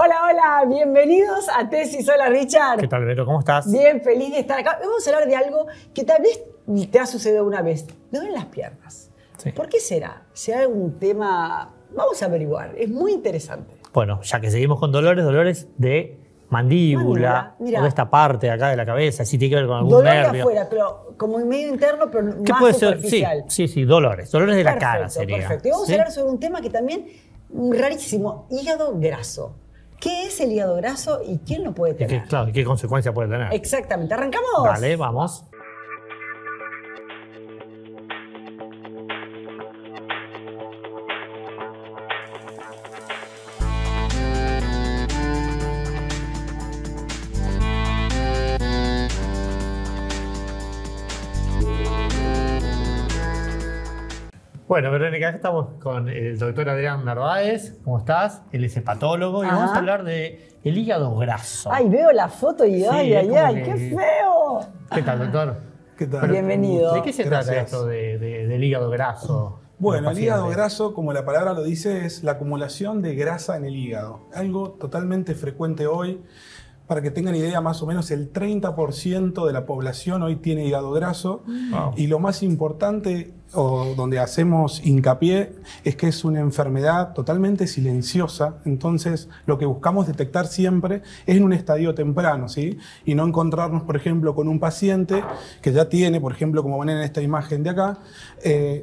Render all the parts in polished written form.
Hola, hola, bienvenidos a Tesis. Hola, Richard. ¿Qué tal, Vero? ¿Cómo estás? Bien, feliz de estar acá. Vamos a hablar de algo que tal vez te ha sucedido una vez. Dolor en las piernas. Sí. ¿Por qué será? ¿Será algún tema? Vamos a averiguar. Es muy interesante. Bueno, ya que seguimos con dolores de mandíbula, Mira. o de esta parte de acá de la cabeza, si tiene que ver con algún Dolor de nervio. afuera, pero como en medio interno, pero ¿Qué más puede ser? superficial. Sí, dolores de la cara sería. Perfecto. Y vamos ¿Sí? a hablar sobre un tema que también rarísimo, hígado graso. ¿Qué es el hígado graso y quién lo puede tener? Claro, ¿qué consecuencia puede tener? Exactamente. ¿Arrancamos? Dale, vamos. Bueno, Verónica, acá estamos con el doctor Adrián Narváez. ¿Cómo estás? Él es hepatólogo y Ajá. vamos a hablar del hígado graso. Ay, veo la foto y Sí, ay, es ay, como ay, que- qué feo. ¿Qué tal, doctor? ¿Qué tal? Bienvenido. ¿De qué se trata Gracias. esto del hígado graso? Bueno, en los el hígado pacientes? graso, como la palabra lo dice, es la acumulación de grasa en el hígado. Algo totalmente frecuente hoy. Para que tengan idea, más o menos el 30% de la población hoy tiene hígado graso. Wow. Y lo más importante, o donde hacemos hincapié, es que es una enfermedad totalmente silenciosa. Entonces, lo que buscamos detectar siempre es en un estadio temprano, ¿sí? Y no encontrarnos, por ejemplo, con un paciente que ya tiene, por ejemplo, como ven en esta imagen de acá,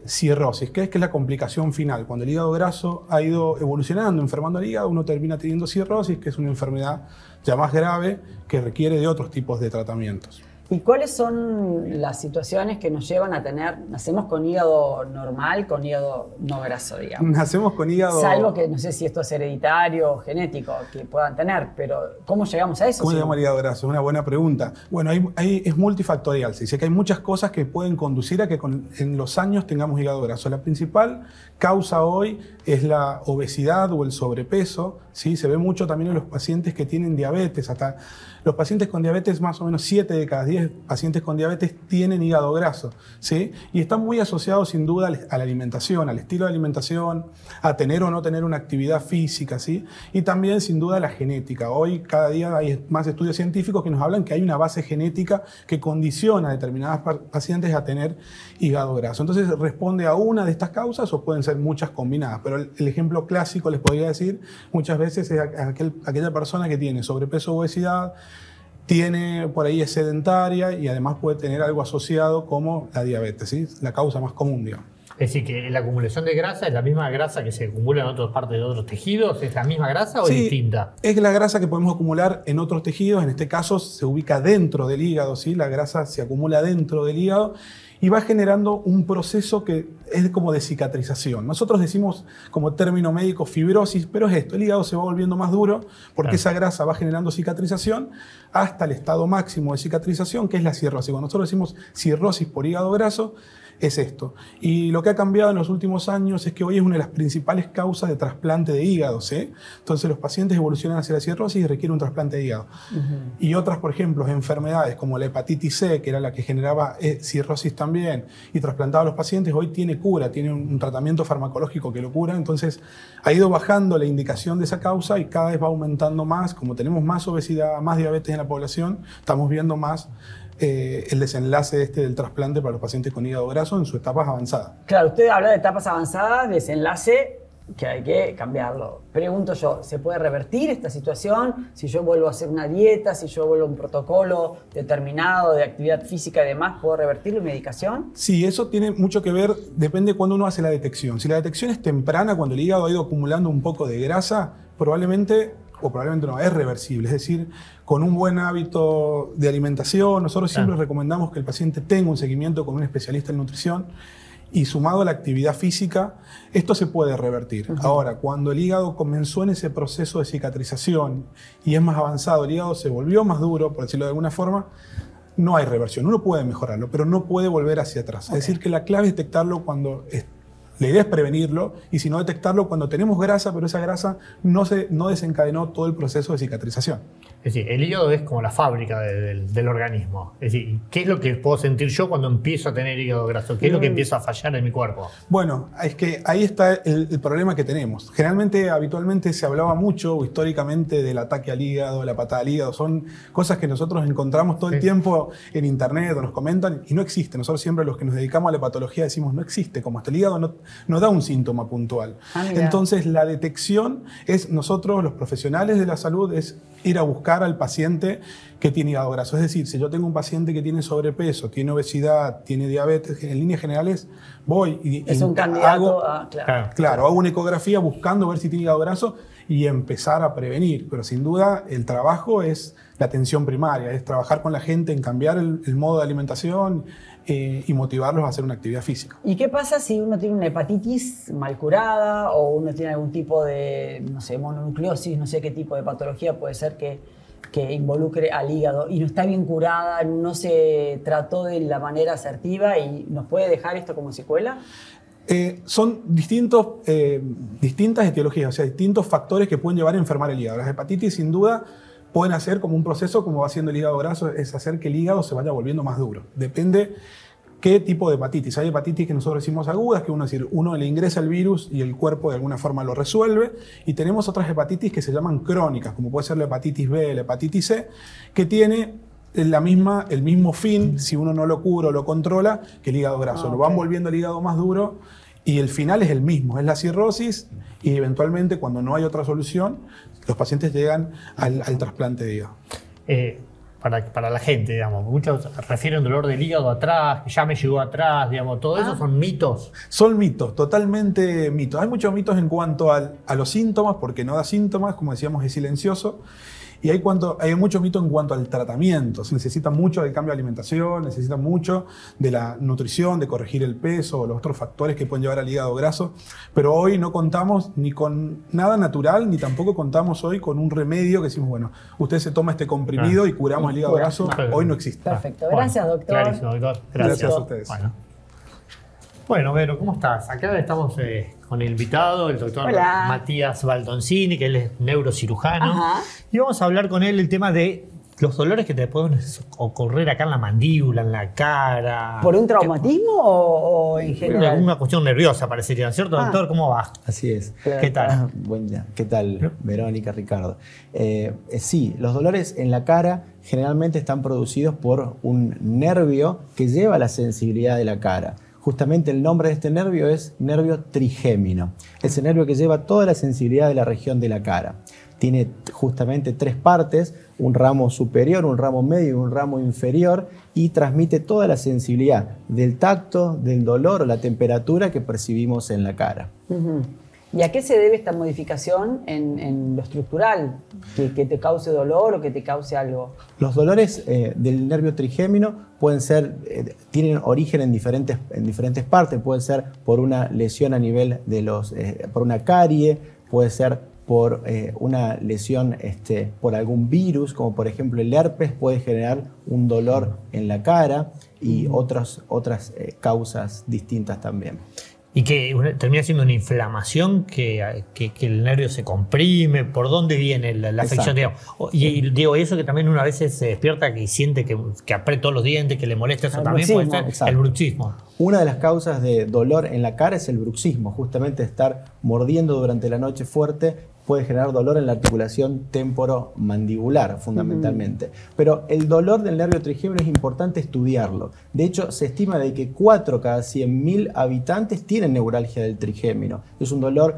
cirrosis, que es la complicación final. Cuando el hígado graso ha ido evolucionando, enfermando el hígado, uno termina teniendo cirrosis, que es una enfermedad ya más grave que requiere de otros tipos de tratamientos. ¿Y cuáles son las situaciones que nos llevan a tener, nacemos con hígado normal, con hígado no graso, digamos? Nacemos con hígado... Salvo que no sé si esto es hereditario o genético, que puedan tener, pero ¿cómo llegamos a eso? ¿Cómo Sí. llegamos al hígado graso? Es una buena pregunta. Bueno, es multifactorial. Se dice que hay muchas cosas que pueden conducir a que en los años tengamos hígado graso. La principal causa hoy es la obesidad o el sobrepeso, ¿sí? Se ve mucho también en los pacientes que tienen diabetes. Hasta los pacientes con diabetes, más o menos 7 de cada 10 pacientes con diabetes tienen hígado graso, ¿sí? Y está muy asociado sin duda a la alimentación, al estilo de alimentación, a tener o no tener una actividad física, ¿sí? Y también sin duda a la genética. Hoy cada día hay más estudios científicos que nos hablan que hay una base genética que condiciona a determinadas pacientes a tener hígado graso. Entonces responde a una de estas causas o pueden ser muchas combinadas, pero el ejemplo clásico les podría decir muchas veces es aquella persona que tiene sobrepeso o obesidad, tiene por ahí es sedentaria y además puede tener algo asociado como la diabetes, ¿sí? La causa más común, digamos. Es decir, que la acumulación de grasa es la misma grasa que se acumula en otras partes de otros tejidos. ¿Es la misma grasa o Sí, es distinta? Es la grasa que podemos acumular en otros tejidos, en este caso se ubica dentro del hígado, ¿sí? La grasa se acumula dentro del hígado y va generando un proceso que es como de cicatrización. Nosotros decimos como término médico fibrosis, pero es esto, el hígado se va volviendo más duro porque Claro. esa grasa va generando cicatrización hasta el estado máximo de cicatrización, que es la cirrosis. Cuando nosotros decimos cirrosis por hígado graso, es esto. Y lo que ha cambiado en los últimos años es que hoy es una de las principales causas de trasplante de hígado, ¿sí? Entonces los pacientes evolucionan hacia la cirrosis y requieren un trasplante de hígado. Y otras, por ejemplo, enfermedades como la hepatitis C, que era la que generaba cirrosis también, y trasplantaba a los pacientes, hoy tiene cura, tiene un tratamiento farmacológico que lo cura. Entonces ha ido bajando la indicación de esa causa y cada vez va aumentando más. Como tenemos más obesidad, más diabetes en la población, estamos viendo más el desenlace del trasplante para los pacientes con hígado graso en sus etapas avanzadas. Claro, usted habla de etapas avanzadas, desenlace, que hay que cambiarlo. Pregunto yo, ¿se puede revertir esta situación? Si yo vuelvo a hacer una dieta, si yo vuelvo a un protocolo determinado de actividad física y demás, ¿puedo revertirlo en medicación? Sí, eso tiene mucho que ver, depende de cuándo uno hace la detección. Si la detección es temprana, cuando el hígado ha ido acumulando un poco de grasa, probablemente no, es reversible. Es decir, con un buen hábito de alimentación, nosotros siempre recomendamos que el paciente tenga un seguimiento con un especialista en nutrición y sumado a la actividad física, esto se puede revertir. Ahora, cuando el hígado comenzó en ese proceso de cicatrización y es más avanzado, el hígado se volvió más duro, por decirlo de alguna forma, no hay reversión. Uno puede mejorarlo, pero no puede volver hacia atrás. Es decir, que la clave es detectarlo cuando La idea es prevenirlo y si no detectarlo cuando tenemos grasa, pero esa grasa no desencadenó todo el proceso de cicatrización. Es decir, el hígado es como la fábrica del organismo. Es decir, ¿qué es lo que puedo sentir yo cuando empiezo a tener hígado graso? ¿Qué es lo que empieza a fallar en mi cuerpo? Bueno, es que ahí está el problema que tenemos. Generalmente, habitualmente se hablaba mucho o históricamente del ataque al hígado, la patada al hígado. Son cosas que nosotros encontramos todo el tiempo en internet o nos comentan y no existe. Nosotros siempre los que nos dedicamos a la patología decimos no existe, como hasta el hígado no da un síntoma puntual. Entonces la detección es nosotros, los profesionales de la salud, es ir a buscar al paciente que tiene hígado graso. Es decir, si yo tengo un paciente que tiene sobrepeso, tiene obesidad, tiene diabetes, en líneas generales voy y es un candidato a... Claro, hago una ecografía buscando ver si tiene hígado graso y empezar a prevenir. Pero sin duda el trabajo es la atención primaria, es trabajar con la gente en cambiar el modo de alimentación y motivarlos a hacer una actividad física. ¿Y qué pasa si uno tiene una hepatitis mal curada o uno tiene algún tipo de, no sé, mononucleosis, no sé qué tipo de patología puede ser que involucre al hígado y no está bien curada, no se trató de la manera asertiva y nos puede dejar esto como secuela? Son distintas etiologías, o sea, distintos factores que pueden llevar a enfermar el hígado. Las hepatitis, sin duda, pueden hacer como un proceso, como va haciendo el hígado graso, es hacer que el hígado se vaya volviendo más duro. Depende qué tipo de hepatitis. Hay hepatitis que nosotros decimos agudas, que uno le ingresa el virus y el cuerpo de alguna forma lo resuelve. Y tenemos otras hepatitis que se llaman crónicas, como puede ser la hepatitis B, la hepatitis C, que tiene el mismo fin, si uno no lo cura o lo controla, que el hígado graso. Lo van volviendo el hígado más duro y el final es el mismo, es la cirrosis y eventualmente cuando no hay otra solución, los pacientes llegan al trasplante de hígado. Para la gente, digamos, muchos refieren dolor del hígado atrás, que ya me llegó atrás, digamos, todo eso son mitos. Son mitos, totalmente mitos. Hay muchos mitos en cuanto a los síntomas, porque no da síntomas, como decíamos, es silencioso. Y hay muchos mitos en cuanto al tratamiento. Se necesita mucho del cambio de alimentación, necesita mucho de la nutrición, de corregir el peso o los otros factores que pueden llevar al hígado graso. Pero hoy no contamos ni con nada natural, ni tampoco contamos hoy con un remedio que decimos, bueno, usted se toma este comprimido y curamos el hígado graso. Hoy no existe. Perfecto. Gracias, doctor. Clarísimo, doctor. Gracias a ustedes. Bueno, Vero, ¿cómo estás? Acá estamos con el invitado, el doctor Matías Baldoncini, que él es neurocirujano. Ajá. Y vamos a hablar con él el tema de los dolores que te pueden ocurrir acá en la mandíbula, en la cara. ¿Por un traumatismo o en general? Una cuestión nerviosa parecería, ¿cierto, doctor? ¿Cómo va? Así es. ¿Qué tal? Buen día. ¿Qué tal, Verónica, Ricardo? Sí, los dolores en la cara generalmente están producidos por un nervio que lleva la sensibilidad de la cara. Justamente el nombre de este nervio es nervio trigémino. Es el nervio que lleva toda la sensibilidad de la región de la cara. Tiene justamente tres partes, un ramo superior, un ramo medio y un ramo inferior, y transmite toda la sensibilidad del tacto, del dolor o la temperatura que percibimos en la cara. ¿Y a qué se debe esta modificación en lo estructural? ¿Que te cause dolor o que te cause algo? Los dolores del nervio trigémino pueden ser, tienen origen en diferentes partes. Pueden ser por una lesión a nivel de por una carie, puede ser por una lesión por algún virus, como por ejemplo el herpes, puede generar un dolor en la cara y otras causas distintas también. Y que termina siendo una inflamación que el nervio se comprime. ¿Por dónde viene la afección? Digamos? Y digo, eso que también una vez se despierta que siente que aprieta todos los dientes, que le molesta, eso también puede ser. Exacto. El bruxismo. Una de las causas de dolor en la cara es el bruxismo. Justamente estar mordiendo durante la noche fuerte puede generar dolor en la articulación temporomandibular, fundamentalmente. Pero el dolor del nervio trigémino es importante estudiarlo. De hecho, se estima de que 4 cada 100.000 habitantes tienen neuralgia del trigémino. Es un dolor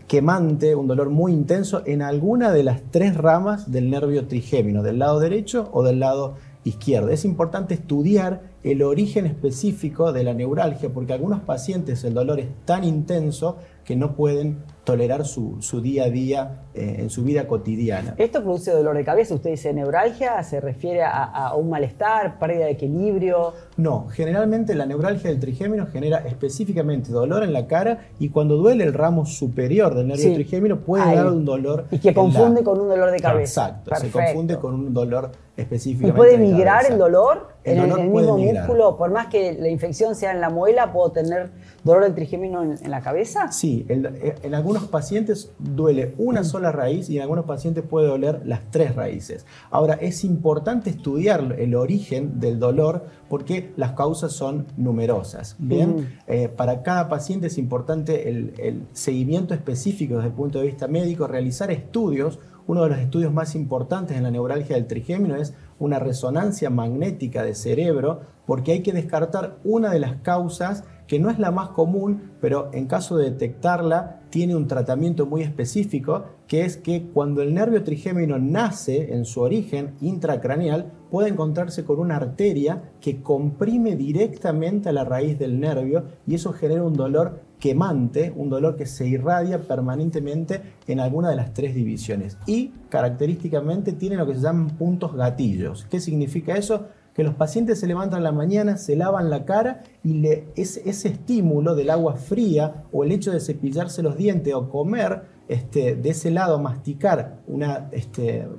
quemante, un dolor muy intenso en alguna de las 3 ramas del nervio trigémino, del lado derecho o del lado izquierdo. Es importante estudiar el origen específico de la neuralgia, porque algunos pacientes el dolor es tan intenso que no pueden tolerar su día a día en su vida cotidiana. ¿Esto produce dolor de cabeza? Usted dice neuralgia, ¿se refiere a un malestar, pérdida de equilibrio? No, generalmente la neuralgia del trigémino genera específicamente dolor en la cara y cuando duele el ramo superior del nervio trigémino puede dar un dolor. Y que confunde con un dolor de cabeza. Exacto, se confunde con un dolor específicamente. ¿Y puede de migrar cabeza. el dolor El en dolor el puede mismo migrar. músculo? Por más que la infección sea en la muela, ¿puedo tener dolor del trigémino en la cabeza? Sí, en algunos pacientes duele una sola raíz y en algunos pacientes puede doler las 3 raíces. Ahora, es importante estudiar el origen del dolor porque las causas son numerosas. Bien, para cada paciente es importante el seguimiento específico desde el punto de vista médico, realizar estudios. Uno de los estudios más importantes en la neuralgia del trigémino es una resonancia magnética de cerebro, porque hay que descartar una de las causas que no es la más común, pero en caso de detectarla tiene un tratamiento muy específico, que es que cuando el nervio trigémino nace en su origen intracraneal, puede encontrarse con una arteria que comprime directamente a la raíz del nervio y eso genera un dolor quemante, un dolor que se irradia permanentemente en alguna de las 3 divisiones. Y característicamente tiene lo que se llaman puntos gatillos. ¿Qué significa eso? Que los pacientes se levantan a la mañana, se lavan la cara y ese estímulo del agua fría o el hecho de cepillarse los dientes o comer de ese lado, masticar una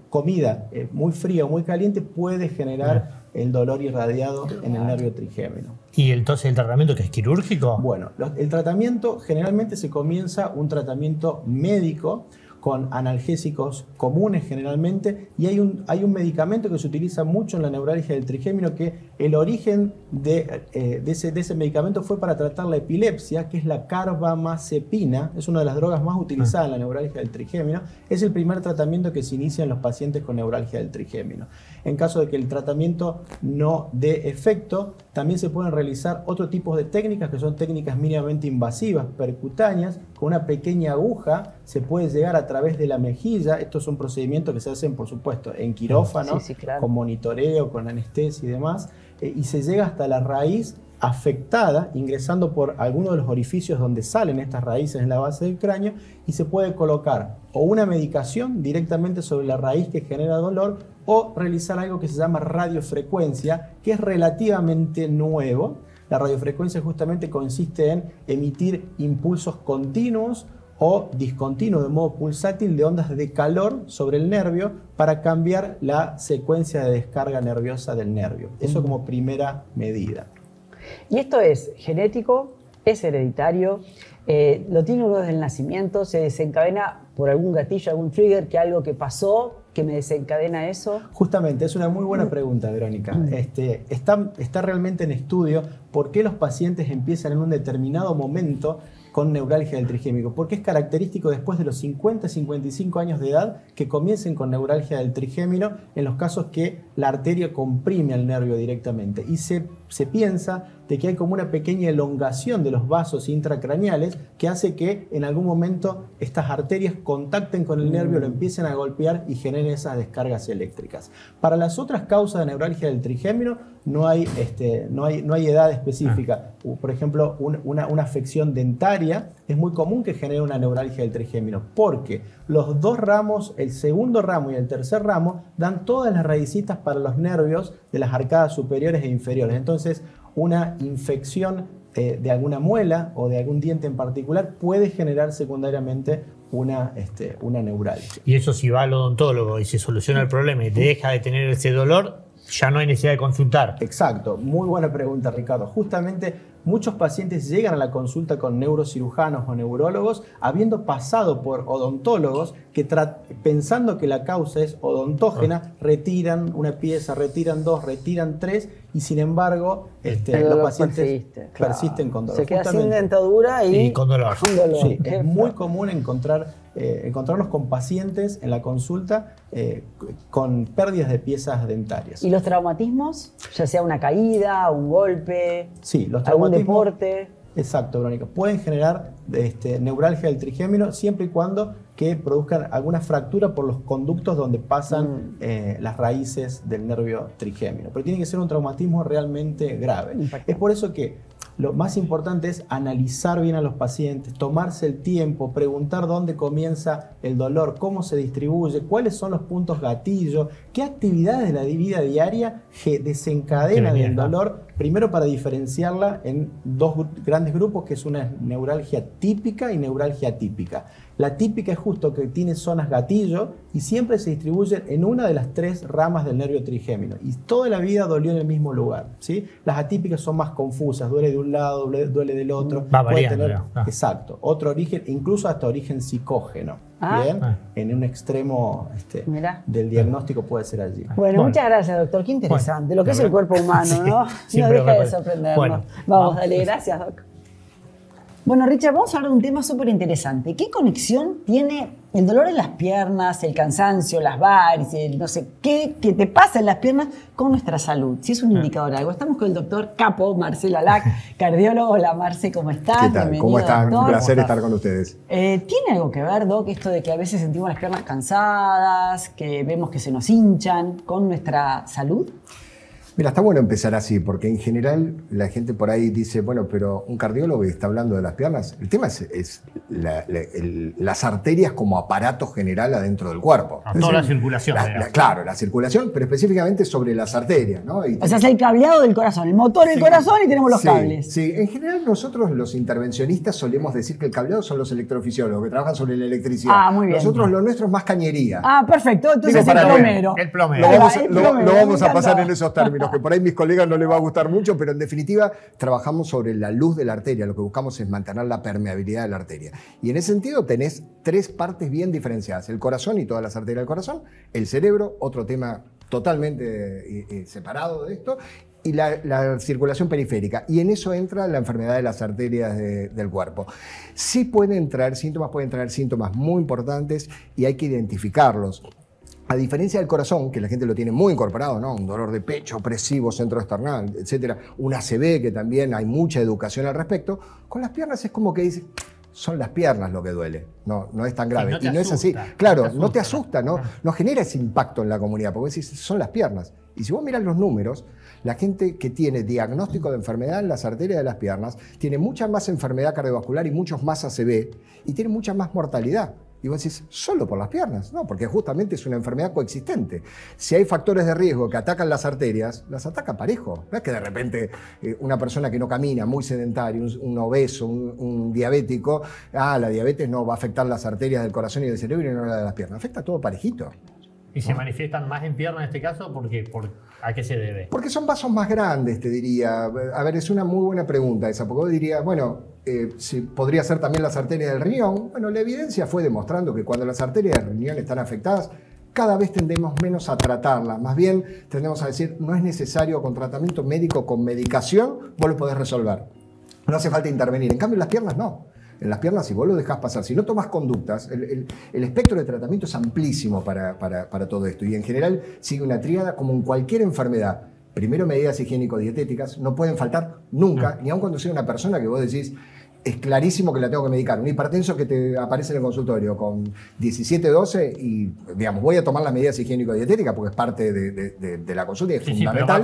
comida muy fría o muy caliente puede generar el dolor irradiado en el nervio trigémino. ¿Y entonces el tratamiento que es quirúrgico? Bueno, el tratamiento generalmente se comienza un tratamiento médico con analgésicos comunes generalmente y hay un medicamento que se utiliza mucho en la neuralgia del trigémino que el origen de ese medicamento fue para tratar la epilepsia, que es la carbamazepina, es una de las drogas más utilizadas en la neuralgia del trigémino, es el primer tratamiento que se inicia en los pacientes con neuralgia del trigémino. En caso de que el tratamiento no dé efecto, también se pueden realizar otro tipo de técnicas que son técnicas mínimamente invasivas, percutáneas, con una pequeña aguja se puede llegar a través de la mejilla. Estos son procedimientos que se hacen, por supuesto, en quirófano, claro, con monitoreo, con anestesia y demás, y se llega hasta la raíz afectada, ingresando por alguno de los orificios donde salen estas raíces en la base del cráneo, y se puede colocar o una medicación directamente sobre la raíz que genera dolor o realizar algo que se llama radiofrecuencia, que es relativamente nuevo. La radiofrecuencia justamente consiste en emitir impulsos continuos o discontinuos de modo pulsátil de ondas de calor sobre el nervio para cambiar la secuencia de descarga nerviosa del nervio. Eso como primera medida. Y esto es genético, es hereditario, lo tiene uno desde el nacimiento, se desencadena por algún gatillo, algún trigger, que algo que pasó, que me desencadena eso. Justamente, es una muy buena pregunta, Verónica. Está realmente en estudio por qué los pacientes empiezan en un determinado momento con neuralgia del trigémino, porque es característico después de los 50-55 años de edad que comiencen con neuralgia del trigémino en los casos que la arteria comprime al nervio directamente. Y se piensa de que hay como una pequeña elongación de los vasos intracraneales que hace que en algún momento estas arterias contacten con el nervio, lo empiecen a golpear y generen esas descargas eléctricas. Para las otras causas de neuralgia del trigémino no hay edad específica. Por ejemplo, una afección dentaria es muy común que genere una neuralgia del trigémino porque los 2 ramos, el segundo ramo y el tercer ramo, dan todas las raícitas para los nervios de las arcadas superiores e inferiores. Entonces, una infección de alguna muela o de algún diente en particular puede generar secundariamente una neuralgia. Y eso, si va al odontólogo y se soluciona el problema y deja de tener ese dolor, ya no hay necesidad de consultar. Exacto, muy buena pregunta, Ricardo. Justamente muchos pacientes llegan a la consulta con neurocirujanos o neurólogos habiendo pasado por odontólogos que pensando que la causa es odontógena, retiran una pieza, retiran 2, retiran 3 y sin embargo los pacientes persisten con dolor. Se queda sin dentadura y con dolor. Sí, es muy común encontrarnos con pacientes en la consulta con pérdidas de piezas dentarias. ¿Y los traumatismos? Ya sea una caída, un golpe, sí, los algún traumatismos, deporte. Exacto, Verónica. Pueden generar neuralgia del trigémino siempre y cuando que produzcan alguna fractura por los conductos donde pasan las raíces del nervio trigémino. Pero tiene que ser un traumatismo realmente grave. Es por eso que lo más importante es analizar bien a los pacientes, tomarse el tiempo, preguntar dónde comienza el dolor, cómo se distribuye, cuáles son los puntos gatillo, qué actividades de la vida diaria desencadenan el dolor. Primero, para diferenciarla en 2 grandes grupos, que es una neuralgia típica y neuralgia atípica. La típica es justo que tiene zonas gatillo y siempre se distribuyen en una de las 3 ramas del nervio trigémino. Y toda la vida dolió en el mismo lugar, ¿sí? Las atípicas son más confusas, duele de un lado, duele del otro. Va puede variando, tener, ¿no? exacto, otro origen, incluso hasta origen psicógeno. ¿Bien? En un extremo del diagnóstico puede ser allí. Bueno, muchas gracias, doctor. Qué interesante. Lo que es el cuerpo humano, ¿no? Sí, no pero deja de bueno. sorprendernos. Bueno, vamos, dale, gracias, doc. Bueno, Richard, vamos a hablar de un tema súper interesante. ¿Qué conexión tiene el dolor en las piernas, el cansancio, las varices, el no sé qué que te pasa en las piernas con nuestra salud? Si es un indicador de algo. Estamos con el doctor Capo, Marcelo Alac, cardiólogo. Hola, Marce, ¿cómo estás? ¿Qué tal? Bienvenido, ¿Cómo están? doctor. Un placer estar con ustedes. ¿Tiene algo que ver, Doc, esto de que a veces sentimos las piernas cansadas, que vemos que se nos hinchan con nuestra salud? Mira, está bueno empezar así, porque en general la gente por ahí dice, bueno, pero un cardiólogo está hablando de las piernas. El tema es las arterias como aparato general adentro del cuerpo. A toda la circulación. Claro, la circulación, pero específicamente sobre las arterias, ¿no? O sea, es el cableado del corazón, el motor del corazón y tenemos los cables. Sí, en general nosotros los intervencionistas solemos decir que el cableado son los electrofisiólogos, que trabajan sobre la electricidad. Ah, muy bien. Nosotros lo nuestro es más cañería. Ah, perfecto. Entonces Digo, el para plomero. El plomero. Lo vamos a pasar en esos términos, que por ahí mis colegas no les va a gustar mucho, pero en definitiva trabajamos sobre la luz de la arteria. Lo que buscamos es mantener la permeabilidad de la arteria. Y en ese sentido tenés 3 partes bien diferenciadas. El corazón y todas las arterias del corazón, el cerebro, otro tema totalmente separado de esto, y la circulación periférica. Y en eso entra la enfermedad de las arterias del cuerpo. Sí pueden traer síntomas muy importantes y hay que identificarlos. A diferencia del corazón, que la gente lo tiene muy incorporado, ¿no? Un dolor de pecho opresivo, centro esternal, etcétera, un ACV, que también hay mucha educación al respecto, con las piernas es como que dice, son las piernas lo que duele, no es tan grave. Sí, y no es así. Claro, no te asusta, no genera ese impacto en la comunidad, porque decís, son las piernas. Y si vos mirás los números, la gente que tiene diagnóstico de enfermedad en las arterias de las piernas tiene mucha más enfermedad cardiovascular y muchos más ACV, y tiene mucha más mortalidad. Y vos decís, ¿solo por las piernas? No, porque justamente es una enfermedad coexistente. Si hay factores de riesgo que atacan las arterias, las ataca parejo. No es que de repente una persona que no camina, muy sedentario, un obeso, un diabético, la diabetes no va a afectar las arterias del corazón y del cerebro y no la de las piernas. Afecta todo parejito. ¿Y se manifiestan más en piernas en este caso? ¿A qué se debe? Porque son vasos más grandes, te diría. A ver, es una muy buena pregunta esa, porque vos dirías, bueno, si podría ser también las arterias del riñón. Bueno, la evidencia fue demostrando que cuando las arterias del riñón están afectadas, cada vez tendemos menos a tratarlas. Más bien, tendemos a decir, no es necesario con tratamiento médico, con medicación, vos lo podés resolver. No hace falta intervenir. En cambio, en las piernas no. En las piernas, si vos lo dejás pasar, si no tomás conductas, el espectro de tratamiento es amplísimo para todo esto. Y en general sigue una tríada como en cualquier enfermedad. Primero, medidas higiénico-dietéticas no pueden faltar nunca, ni aun cuando sea una persona que vos decís, es clarísimo que la tengo que medicar. Un hipertenso que te aparece en el consultorio con 17, 12 y, digamos, voy a tomar las medidas higiénico-dietéticas porque es parte de la consulta y es fundamental.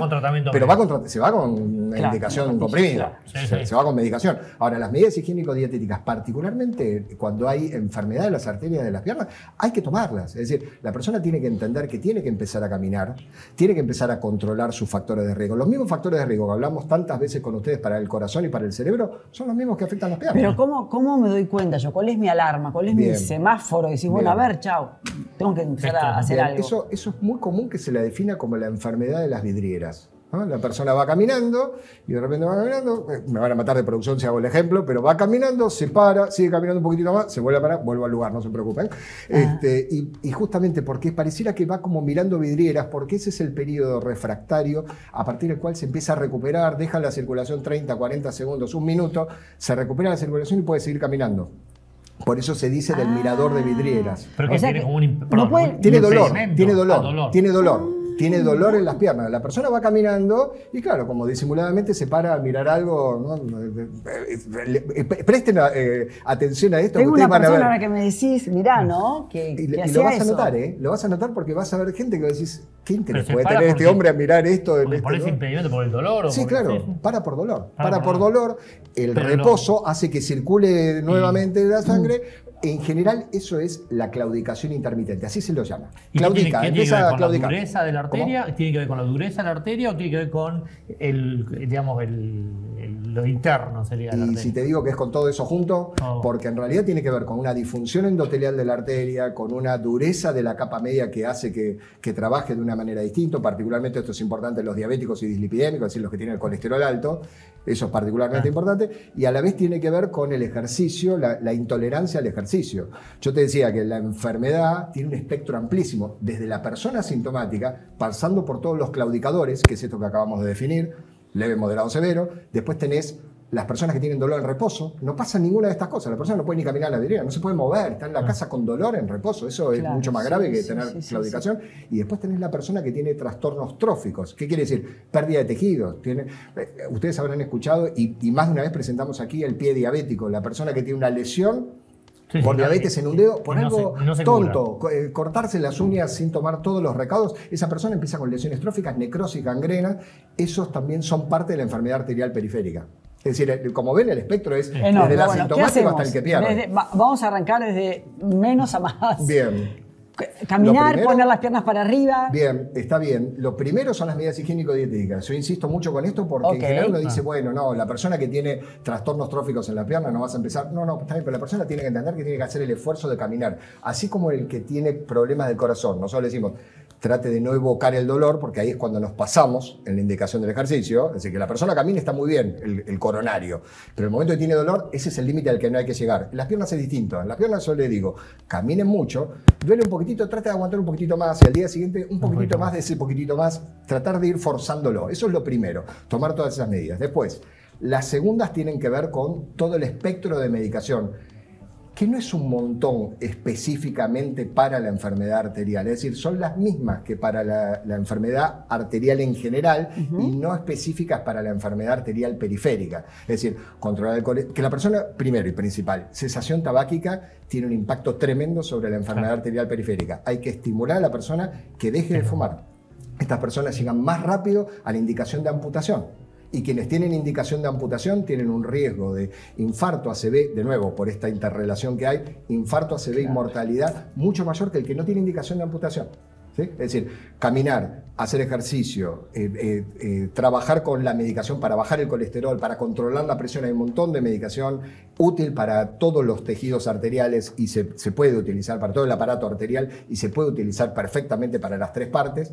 Pero va con tratamiento médico. Se va con una indicación comprimida. Se va con medicación. Ahora, las medidas higiénico-dietéticas, particularmente cuando hay enfermedad de las arterias de las piernas, hay que tomarlas. Es decir, la persona tiene que entender que tiene que empezar a caminar, tiene que empezar a controlar sus factores de riesgo. Los mismos factores de riesgo que hablamos tantas veces con ustedes para el corazón y para el cerebro son los mismos que afectan las piernas. Pero ¿cómo me doy cuenta yo? ¿Cuál es mi alarma? ¿Cuál es mi semáforo? Y decís, bueno, a ver, chao, tengo que empezar a hacer algo. Eso es muy común que se la defina como la enfermedad de las vidrieras. ¿No? La persona va caminando y de repente va caminando, me van a matar de producción si hago el ejemplo, pero va caminando, se para, sigue caminando un poquitito más, se vuelve a parar, vuelve al lugar, no se preocupen. Y justamente porque pareciera que va como mirando vidrieras, porque ese es el periodo refractario a partir del cual se empieza a recuperar, deja la circulación 30, 40 segundos, un minuto, se recupera la circulación y puede seguir caminando. Por eso se dice del mirador de vidrieras. Pero que tiene como un tiene dolor. Tiene dolor en las piernas. La persona va caminando y claro, como disimuladamente se para a mirar algo. ¿No? Presten atención a esto. Tengo una persona ahora que me decís, mirá, ¿no? Y lo vas a notar, ¿eh? Lo vas a notar porque vas a ver gente que decís, ¿qué interés puede tener este hombre a mirar esto? ¿Por ese impedimento por el dolor? Sí, claro, para por dolor. Para por dolor. El reposo hace que circule nuevamente la sangre. En general, eso es la claudicación intermitente, así se lo llama. Claudica, empieza a claudicar. ¿Tiene que ver con la dureza de la arteria? ¿Tiene que ver con la dureza de la arteria o tiene que ver con el lo interno sería la Y arteria. si te digo que es con todo eso junto, Oh. porque en realidad tiene que ver con una disfunción endotelial de la arteria, con una dureza de la capa media que hace que trabaje de una manera distinta. Particularmente esto es importante en los diabéticos y dislipidémicos, es decir, los que tienen el colesterol alto. Eso es particularmente importante. Y a la vez tiene que ver con el ejercicio, la intolerancia al ejercicio. Yo te decía que la enfermedad tiene un espectro amplísimo, desde la persona asintomática, pasando por todos los claudicadores, que es esto que acabamos de definir, leve, moderado, severo. Después tenés las personas que tienen dolor en reposo. No pasa ninguna de estas cosas. La persona no puede ni caminar a la vidriera, no se puede mover, está en la casa con dolor en reposo. Eso es Claro, mucho más sí, grave que sí, tener sí, sí, claudicación. Y después tenés la persona que tiene trastornos tróficos. ¿Qué quiere decir? Pérdida de tejidos. Ustedes habrán escuchado, y más de una vez presentamos aquí el pie diabético. La persona que tiene una lesión Sí, por sí, diabetes en un dedo, por y no algo se- no se tonto, cortarse las uñas sin tomar todos los recaudos, esa persona empieza con lesiones tróficas, necrosis, gangrena. Esos también son parte de la enfermedad arterial periférica. Es decir, como ven, el espectro es desde Enorme. el Bueno, ¿qué asintomático hacemos? hasta el que pierde. Vamos a arrancar desde menos a más. Bien. Caminar, Lo primero- poner las piernas para arriba. Bien, está bien. Lo primero son las medidas higiénico-dietéticas. Yo insisto mucho con esto porque Ok. en general uno dice, bueno, no, la persona que tiene trastornos tróficos en la pierna no vas a empezar. No, está bien, pero la persona tiene que entender que tiene que hacer el esfuerzo de caminar. Así como el que tiene problemas del corazón. Nosotros le decimos, trate de no evocar el dolor, porque ahí es cuando nos pasamos en la indicación del ejercicio. Es decir, que la persona camine está muy bien, el coronario. Pero el momento que tiene dolor, ese es el límite al que no hay que llegar. En las piernas es distinto. En las piernas yo le digo, caminen mucho, duele un poquitito, trate de aguantar un poquitito más, y al día siguiente un poquitito más de ese poquitito más, tratar de ir forzándolo. Eso es lo primero, tomar todas esas medidas. Después, las segundas tienen que ver con todo el espectro de medicación, que no es un montón específicamente para la enfermedad arterial, es decir, son las mismas que para la enfermedad arterial en general y no específicas para la enfermedad arterial periférica. Es decir, controlar el colesterol, que la persona, primero y principal, cesación tabáquica tiene un impacto tremendo sobre la enfermedad arterial periférica. Hay que estimular a la persona que deje de fumar. Estas personas llegan más rápido a la indicación de amputación. Y quienes tienen indicación de amputación tienen un riesgo de infarto, ACV, de nuevo, por esta interrelación que hay, infarto, ACV y mortalidad mucho mayor que el que no tiene indicación de amputación. ¿Sí? Es decir, caminar, hacer ejercicio, trabajar con la medicación para bajar el colesterol, para controlar la presión. Hay un montón de medicación útil para todos los tejidos arteriales y se puede utilizar para todo el aparato arterial y se puede utilizar perfectamente para las tres partes.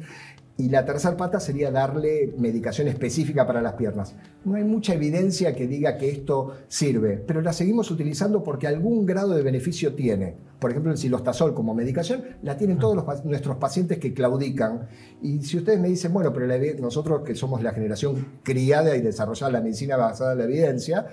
Y la tercera pata sería darle medicación específica para las piernas. No hay mucha evidencia que diga que esto sirve, pero la seguimos utilizando porque algún grado de beneficio tiene. Por ejemplo, el silostazol como medicación la tienen todos nuestros pacientes que claudican. Y si ustedes me dicen, bueno, pero nosotros que somos la generación criada y desarrollada la medicina basada en la evidencia,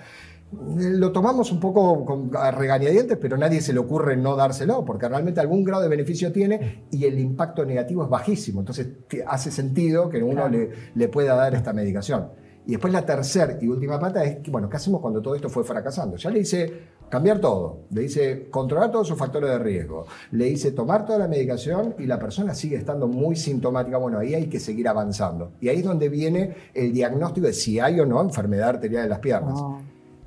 lo tomamos un poco a regañadientes, pero a nadie se le ocurre no dárselo, porque realmente algún grado de beneficio tiene y el impacto negativo es bajísimo. Entonces hace sentido que uno le pueda dar esta medicación. Y después la tercera y última pata es, bueno, ¿qué hacemos cuando todo esto fue fracasando? Ya le hice cambiar todo, le hice controlar todos sus factores de riesgo, le hice tomar toda la medicación y la persona sigue estando muy sintomática. Bueno, ahí hay que seguir avanzando. Y ahí es donde viene el diagnóstico de si hay o no enfermedad arterial de las piernas.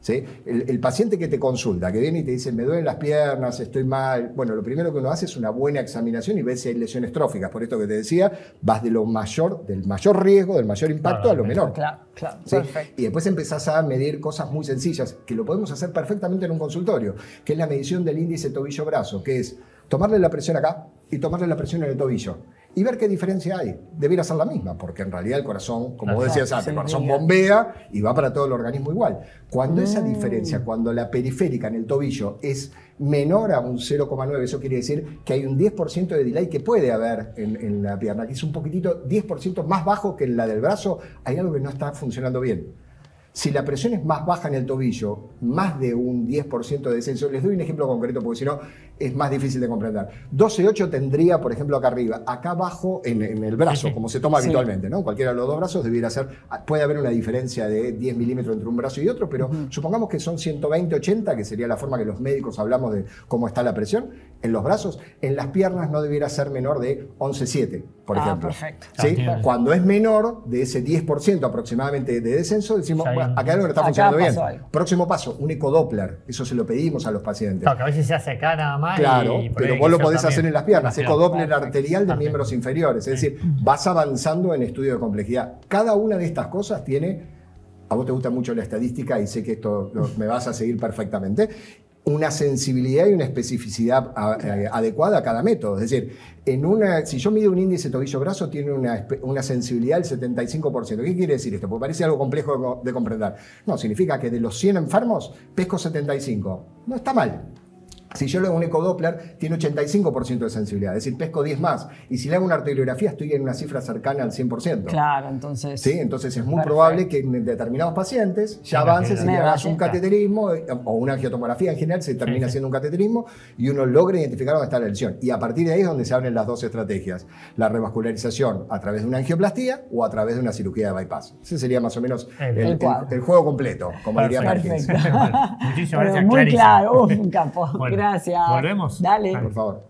¿Sí? El paciente que te consulta, que viene y te dice, me duelen las piernas, estoy mal. Bueno, lo primero que uno hace es una buena examinación y ves si hay lesiones tróficas. Por esto que te decía, vas del mayor riesgo, del mayor impacto a lo menor. Claro, ¿Sí? perfecto. Y después empezás a medir cosas muy sencillas, que lo podemos hacer perfectamente en un consultorio, que es la medición del índice tobillo-brazo, que es tomarle la presión acá y tomarle la presión en el tobillo. Y ver qué diferencia hay. Debiera ser la misma, porque en realidad el corazón, como vos decías antes, el corazón bombea y va para todo el organismo igual. Cuando esa diferencia, cuando la periférica en el tobillo es menor a un 0,9, eso quiere decir que hay un 10% de delay que puede haber en la pierna, que es un poquitito, 10% más bajo que en la del brazo, hay algo que no está funcionando bien. Si la presión es más baja en el tobillo, más de un 10% de descenso, les doy un ejemplo concreto porque si no es más difícil de comprender. 12,8 tendría, por ejemplo, acá arriba, acá abajo en el brazo, como se toma habitualmente, ¿no? Cualquiera de los dos brazos debiera ser, puede haber una diferencia de 10 milímetros entre un brazo y otro, pero supongamos que son 120-80, que sería la forma que los médicos hablamos de cómo está la presión en los brazos. En las piernas no debiera ser menor de 11,7, por ejemplo. Perfecto. ¿Sí? Claro. Cuando es menor de ese 10% aproximadamente de descenso, decimos, Ya, bueno, acá algo no está acá funcionando bien. pasó algo. Próximo paso, un ecodoppler. Eso se lo pedimos a los pacientes. Claro, que a veces se hace acá nada más. Claro, y por ahí pero hay vos que lo hacer podés también hacer en las piernas, ecodoppler Perfecto. arterial de Perfecto. miembros inferiores. Es decir, vas avanzando en estudio de complejidad. Cada una de estas cosas tiene a vos te gusta mucho la estadística y sé que esto me vas a seguir perfectamente, una sensibilidad y una especificidad adecuada a cada método. Es decir, si yo mido un índice tobillo-brazo, tiene una sensibilidad del 75%. ¿Qué quiere decir esto? Porque parece algo complejo de comprender. No, significa que de los 100 enfermos, pesco 75. No está mal. Si yo le hago un ecodoppler, tiene 85% de sensibilidad, es decir, pesco 10 más. Y si le hago una arteriografía, estoy en una cifra cercana al 100%. Claro, entonces... ¿Sí? Entonces es muy probable que en determinados pacientes ya avances y le hagas un cateterismo o una angiotomografía en general, se termina haciendo un cateterismo y uno logra identificar dónde está la lesión. Y a partir de ahí es donde se abren las dos estrategias. La revascularización a través de una angioplastía o a través de una cirugía de bypass. Ese sería más o menos el juego completo, como diría Martins. Bueno, muchísimas gracias, muy clarísimo. claro, un campo. Bueno, gracias. ¿volvemos? Dale. Por favor.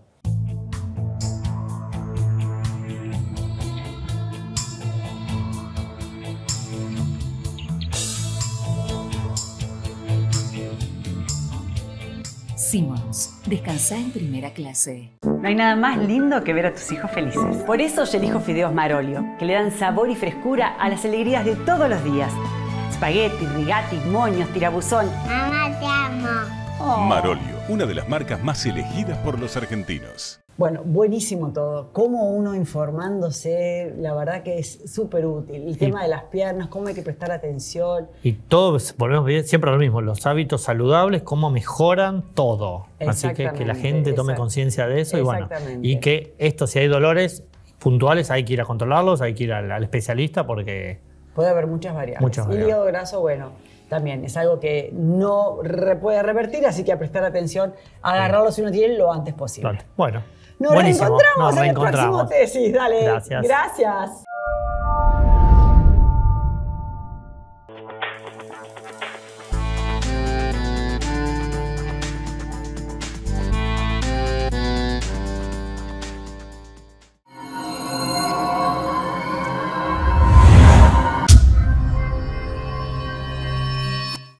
Simmons, descansá en primera clase. No hay nada más lindo que ver a tus hijos felices. Por eso yo elijo fideos Marolio, que le dan sabor y frescura a las alegrías de todos los días. Spaghetti, rigati, moños, tirabuzón. Mamá, te amo. Oh. Marolio, una de las marcas más elegidas por los argentinos. Bueno, buenísimo todo. Cómo uno informándose, la verdad que es súper útil. El tema de las piernas, cómo hay que prestar atención. Y todos volvemos a ver siempre a lo mismo, los hábitos saludables, cómo mejoran todo. Así que la gente tome conciencia de eso y bueno, y que esto, si hay dolores puntuales, hay que ir a controlarlos, hay que ir al especialista porque... Puede haber muchas variables. Y el hígado graso, bueno, también es algo que no puede revertir, así que a prestar atención, a agarrarlo si uno tiene lo antes posible. Bueno, nos reencontramos en el próximo tesis. Dale. Gracias. Gracias.